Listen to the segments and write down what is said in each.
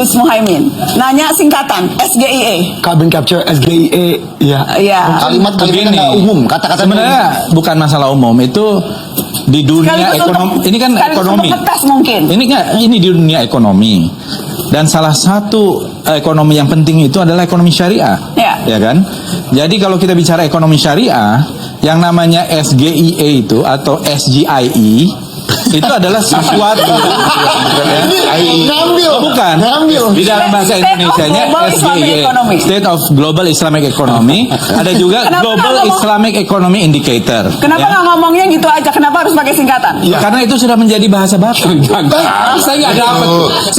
Anies Muhaimin. Nanya singkatan SGIE. Carbon capture, SGIE, ya. Iya. Kalimat-kalimatnya umum, kata-kata sebenarnya bukan masalah umum, itu di dunia ekonomi. Ini kan ekonomi. Mungkin. Ini di dunia ekonomi. Dan salah satu ekonomi yang penting itu adalah ekonomi syariah. Ya kan? Jadi kalau kita bicara ekonomi syariah, yang namanya SGIE itu atau SGIE itu adalah sesuatu bukan di dalam bahasa Indonesianya SGIE, State of Global Islamic Economy, ada juga Global Islamic Economy Indicator. Kenapa nggak ngomongnya gitu aja? Kenapa harus pakai singkatan? Karena itu sudah menjadi bahasa baku. Saya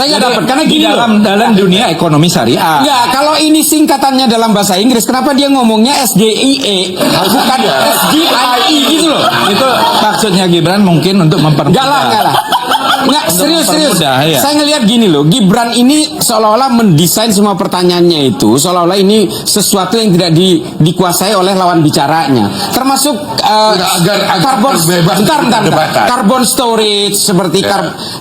nggak dapat karena di gini dalam dunia ekonomi syariah. Enggak, kalau ini singkatannya dalam bahasa Inggris, kenapa dia ngomongnya SGIE bukan SGIE gitu loh? Itu maksudnya Gibran mungkin untuk mempermudah. Enggak lah. Enggak, serius. Ya. Saya ngelihat gini loh, Gibran ini seolah-olah mendesain semua pertanyaannya itu seolah-olah ini sesuatu yang tidak dikuasai oleh lawan bicaranya. Termasuk carbon storage seperti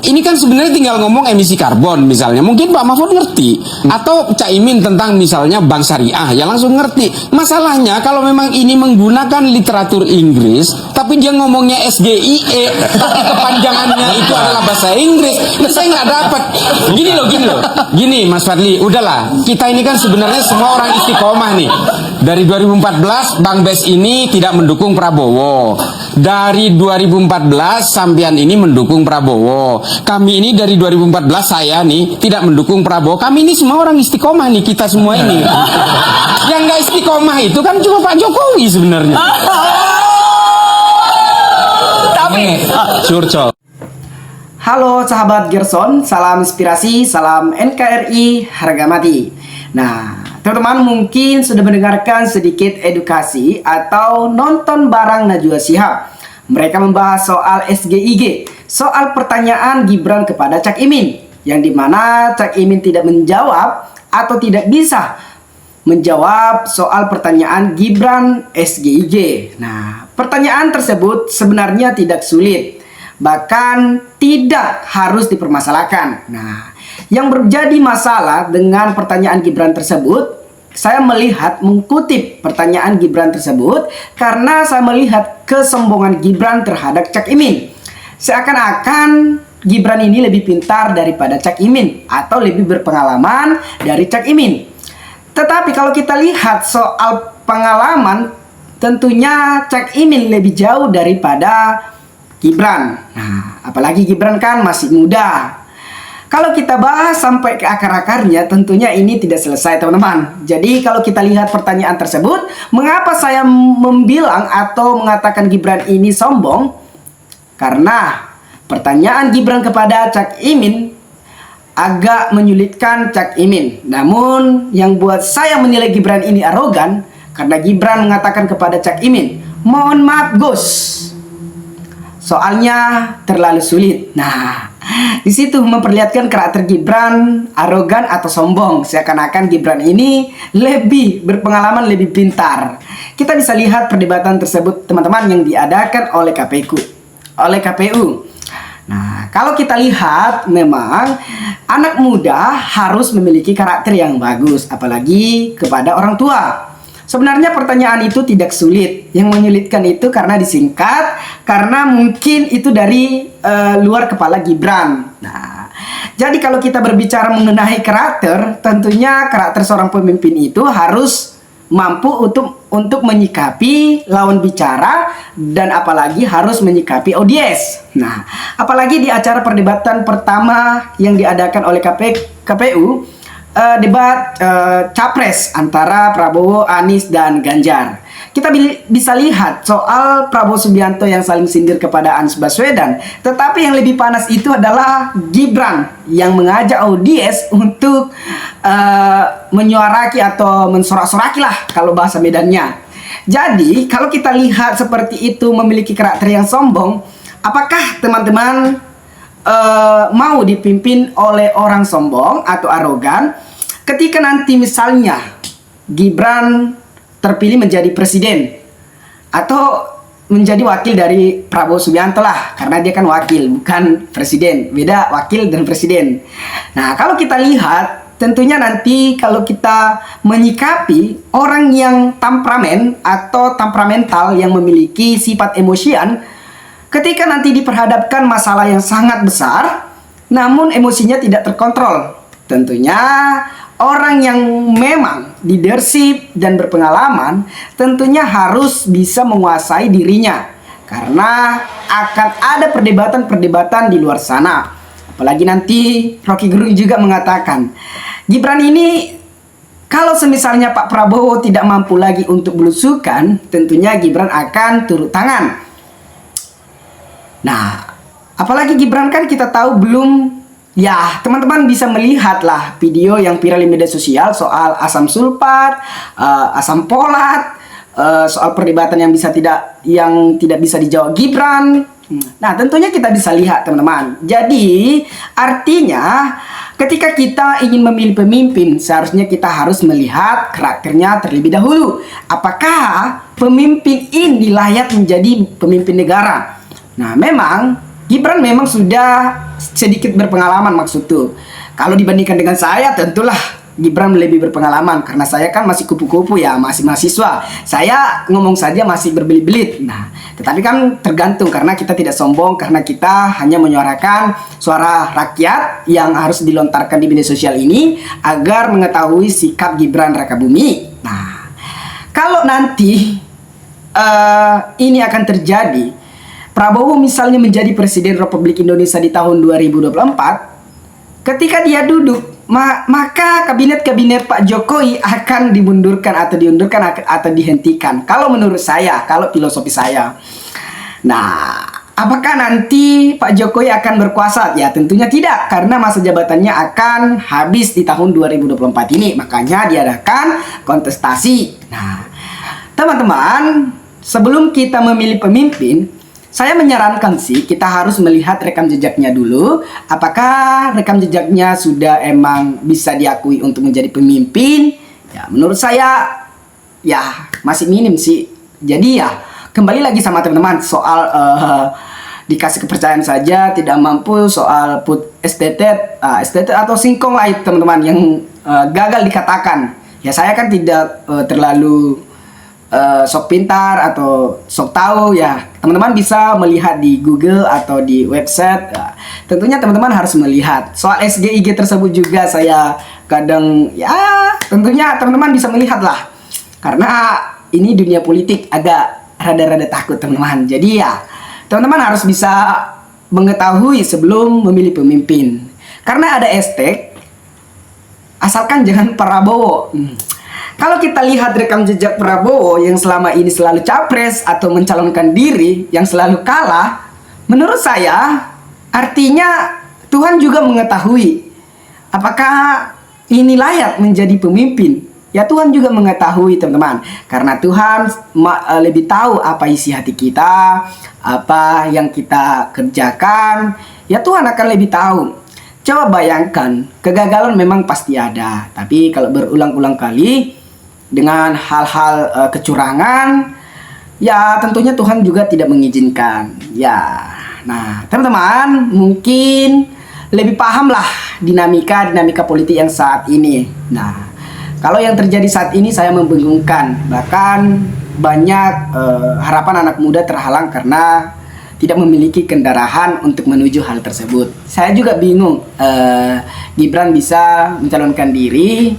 ini kan sebenarnya tinggal ngomong emisi karbon misalnya. Mungkin Pak Mahfud ngerti atau Caimin tentang misalnya bank syariah ya langsung ngerti. Masalahnya kalau memang ini menggunakan literatur Inggris tapi dia ngomongnya SGIE tapi kepanjangannya itu adalah bahasa Inggris, saya nggak dapat. Gini Mas Fadli, udahlah. Kita ini kan sebenarnya semua orang istiqomah nih. Dari 2014 Bang Bes ini tidak mendukung Prabowo. Dari 2014 sampean ini mendukung Prabowo. Kami ini dari 2014 saya nih tidak mendukung Prabowo. Kami ini semua orang istiqomah nih, kita semua ini. Yang nggak istiqomah itu kan cuma Pak Jokowi sebenarnya. Tapi curcol. Halo sahabat Gerson, salam inspirasi, salam NKRI, harga mati. Nah, teman-teman mungkin sudah mendengarkan sedikit edukasi atau nonton bareng Najwa Shihab. Mereka membahas soal SGIG, soal pertanyaan Gibran kepada Cak Imin, yang dimana Cak Imin tidak menjawab atau tidak bisa menjawab soal pertanyaan Gibran SGIG. Nah, pertanyaan tersebut sebenarnya tidak sulit. Bahkan tidak harus dipermasalahkan. Nah, yang menjadi masalah dengan pertanyaan Gibran tersebut, saya melihat mengutip pertanyaan Gibran tersebut karena saya melihat kesombongan Gibran terhadap Cak Imin. Seakan-akan Gibran ini lebih pintar daripada Cak Imin atau lebih berpengalaman dari Cak Imin. Tetapi kalau kita lihat soal pengalaman, tentunya Cak Imin lebih jauh daripada Gibran. Nah, apalagi Gibran kan masih muda. Kalau kita bahas sampai ke akar-akarnya, tentunya ini tidak selesai, teman-teman. Jadi kalau kita lihat pertanyaan tersebut, mengapa saya membilang atau mengatakan Gibran ini sombong? Karena pertanyaan Gibran kepada Cak Imin agak menyulitkan Cak Imin. Namun yang buat saya menilai Gibran ini arogan karena Gibran mengatakan kepada Cak Imin, "Mohon maaf, Gus. Soalnya terlalu sulit." Nah, di situ memperlihatkan karakter Gibran arogan atau sombong. Seakan-akan Gibran ini lebih berpengalaman, lebih pintar. Kita bisa lihat perdebatan tersebut, teman-teman, yang diadakan oleh KPU. Nah, kalau kita lihat memang anak muda harus memiliki karakter yang bagus, apalagi kepada orang tua. Sebenarnya pertanyaan itu tidak sulit. Yang menyulitkan itu karena disingkat, karena mungkin itu dari luar kepala Gibran. Nah, jadi kalau kita berbicara mengenai karakter, tentunya karakter seorang pemimpin itu harus mampu untuk menyikapi lawan bicara dan apalagi harus menyikapi audiens. Nah, apalagi di acara perdebatan pertama yang diadakan oleh KPU, debat capres antara Prabowo, Anies, dan Ganjar. Kita bisa lihat soal Prabowo Subianto yang saling sindir kepada Anies Baswedan. Tetapi yang lebih panas itu adalah Gibran yang mengajak audiens untuk menyuaraki atau mensorak-soraki lah kalau bahasa medannya. Jadi kalau kita lihat seperti itu memiliki karakter yang sombong, apakah teman-teman mau dipimpin oleh orang sombong atau arogan ketika nanti misalnya Gibran terpilih menjadi presiden, atau menjadi wakil dari Prabowo Subianto lah, karena dia kan wakil bukan presiden, beda wakil dan presiden. Nah, kalau kita lihat tentunya nanti kalau kita menyikapi orang yang temperamen atau temperamental yang memiliki sifat emosian, ketika nanti diperhadapkan masalah yang sangat besar namun emosinya tidak terkontrol, tentunya orang yang memang leadership dan berpengalaman tentunya harus bisa menguasai dirinya, karena akan ada perdebatan-perdebatan di luar sana. Apalagi nanti Rocky Gerung juga mengatakan Gibran ini kalau semisalnya Pak Prabowo tidak mampu lagi untuk belusukan, tentunya Gibran akan turun tangan. Nah, apalagi Gibran kan kita tahu belum. Ya, teman-teman bisa melihat lah video yang viral di media sosial soal asam sulfat, asam folat, soal perdebatan yang tidak bisa dijawab Gibran. Nah, tentunya kita bisa lihat teman-teman. Jadi, artinya ketika kita ingin memilih pemimpin, seharusnya kita harus melihat karakternya terlebih dahulu. Apakah pemimpin ini layak menjadi pemimpin negara? Nah, memang Gibran memang sudah sedikit berpengalaman maksudku. Kalau dibandingkan dengan saya, tentulah Gibran lebih berpengalaman karena saya kan masih kupu-kupu ya, masih mahasiswa. Saya ngomong saja masih berbelit-belit. Nah, tetapi kan tergantung karena kita tidak sombong, karena kita hanya menyuarakan suara rakyat yang harus dilontarkan di media sosial ini agar mengetahui sikap Gibran Rakabumi. Nah, kalau nanti ini akan terjadi, Prabowo misalnya menjadi Presiden Republik Indonesia di tahun 2024, ketika dia duduk, maka kabinet-kabinet Pak Jokowi akan dimundurkan atau diundurkan atau dihentikan. Kalau menurut saya, kalau filosofi saya. Nah, apakah nanti Pak Jokowi akan berkuasa? Ya tentunya tidak, karena masa jabatannya akan habis di tahun 2024 ini. Makanya diadakan kontestasi. Nah, teman-teman, sebelum kita memilih pemimpin, saya menyarankan sih kita harus melihat rekam jejaknya dulu. Apakah rekam jejaknya sudah emang bisa diakui untuk menjadi pemimpin? Ya menurut saya ya masih minim sih. Jadi ya kembali lagi sama teman-teman soal dikasih kepercayaan saja tidak mampu, soal put estetet atau singkong lah itu teman-teman yang gagal dikatakan. Ya saya kan tidak terlalu sok pintar atau sok tahu ya, teman-teman bisa melihat di Google atau di website ya. Tentunya teman-teman harus melihat soal SGIG tersebut juga. Saya kadang ya tentunya teman-teman bisa melihat lah, karena ini dunia politik agak rada-rada takut teman-teman. Jadi ya teman-teman harus bisa mengetahui sebelum memilih pemimpin, karena ada hashtag asalkan jangan Prabowo. Kalau kita lihat rekam jejak Prabowo yang selama ini selalu capres atau mencalonkan diri yang selalu kalah, menurut saya artinya Tuhan juga mengetahui apakah ini layak menjadi pemimpin. Ya Tuhan juga mengetahui teman-teman, karena Tuhan lebih tahu apa isi hati kita, apa yang kita kerjakan. Ya Tuhan akan lebih tahu. Coba bayangkan, kegagalan memang pasti ada, tapi kalau berulang-ulang kali dengan hal-hal kecurangan, ya tentunya Tuhan juga tidak mengizinkan. Ya, nah teman-teman mungkin lebih paham lah dinamika politik yang saat ini. Nah, kalau yang terjadi saat ini saya membingungkan, bahkan banyak harapan anak muda terhalang karena tidak memiliki kendaraan untuk menuju hal tersebut. Saya juga bingung, Gibran bisa mencalonkan diri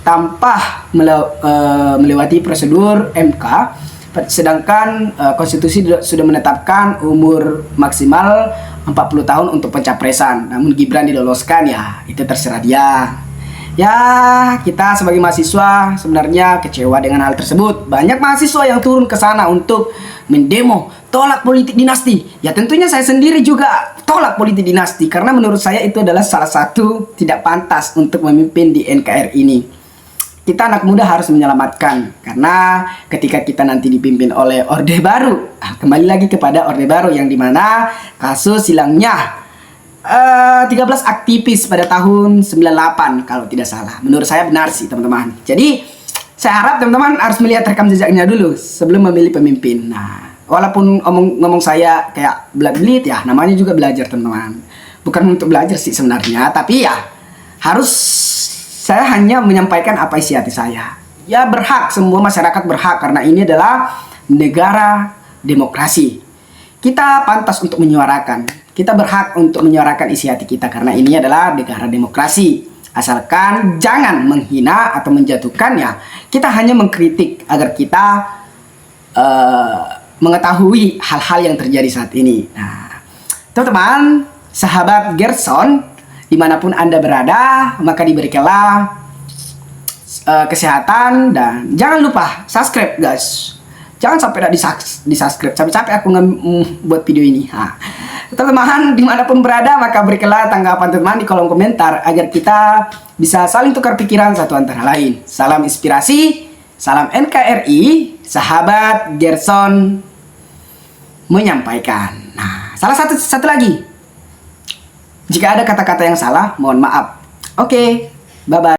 tanpa melewati prosedur MK, sedangkan konstitusi sudah menetapkan umur maksimal 40 tahun untuk pencapresan. Namun Gibran diloloskan, ya itu terserah dia. Ya kita sebagai mahasiswa sebenarnya kecewa dengan hal tersebut. Banyak mahasiswa yang turun ke sana untuk mendemo tolak politik dinasti. Ya tentunya saya sendiri juga tolak politik dinasti, karena menurut saya itu adalah salah satu tidak pantas untuk memimpin di NKRI ini. Kita anak muda harus menyelamatkan, karena ketika kita nanti dipimpin oleh Orde Baru, kembali lagi kepada Orde Baru yang dimana kasus hilangnya 13 aktivis pada tahun 98 kalau tidak salah. Menurut saya benar sih teman-teman. Jadi saya harap teman-teman harus melihat rekam jejaknya dulu sebelum memilih pemimpin. Nah walaupun ngomong saya kayak belit ya, namanya juga belajar teman-teman. Bukan untuk belajar sih sebenarnya, tapi ya harus saya hanya menyampaikan apa isi hati saya. Ya berhak, semua masyarakat berhak karena ini adalah negara demokrasi. Kita pantas untuk menyuarakan. Kita berhak untuk menyuarakan isi hati kita karena ini adalah negara demokrasi. Asalkan jangan menghina atau menjatuhkan ya. Kita hanya mengkritik agar kita mengetahui hal-hal yang terjadi saat ini. Nah, teman-teman, sahabat Gerson, dimanapun Anda berada, maka diberikanlah kesehatan dan jangan lupa subscribe guys. Jangan sampai tidak di subscribe. Capek-capek aku buat video ini. Nah, teman-teman, dimanapun berada, maka berikanlah tanggapan teman di kolom komentar agar kita bisa saling tukar pikiran satu antara lain. Salam inspirasi, salam NKRI, sahabat Gerson menyampaikan. Nah, salah satu lagi. Jika ada kata-kata yang salah, mohon maaf. Oke, bye-bye.